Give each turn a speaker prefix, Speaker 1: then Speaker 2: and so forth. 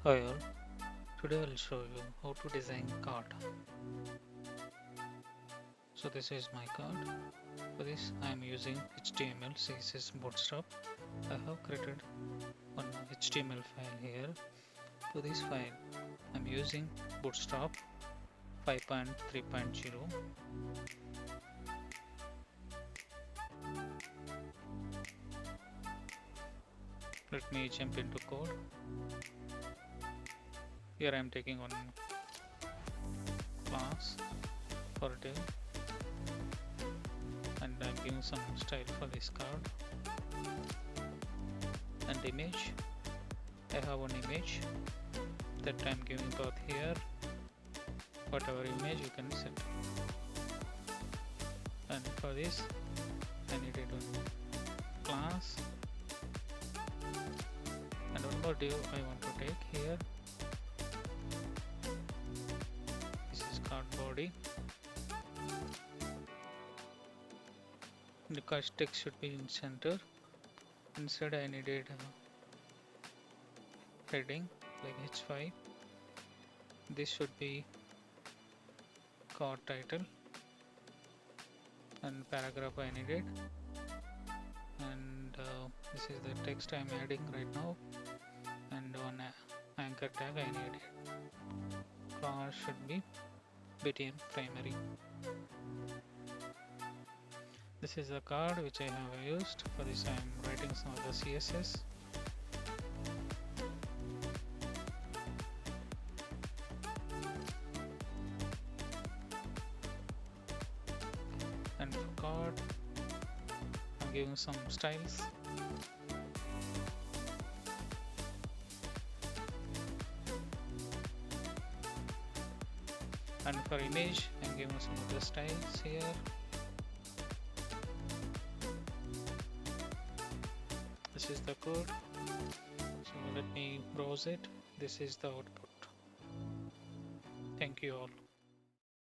Speaker 1: Hi all, today I'll show you how to design card. So this is my card. For this I am using HTML CSS Bootstrap. I have created one HTML file here. For this file I am using Bootstrap 5.3.0. Let me jump into code. Here I am taking one class for div and I am giving some style for this card and image. I have one image that I am giving path here. Whatever image you can set, and for this I needed one class and one more div I want to take here. This is card body. The text should be in center. Inside I needed heading like H5. This should be card title and paragraph I needed, and this is the text I am adding right now, and one anchor tag I needed. Class should be BTN primary. This is the card which I have used. For this I am writing some of the CSS. And for card I'm giving some styles. And for image I'm giving some of the styles here. This is the code. So let me browse it. This is the output. Thank you all.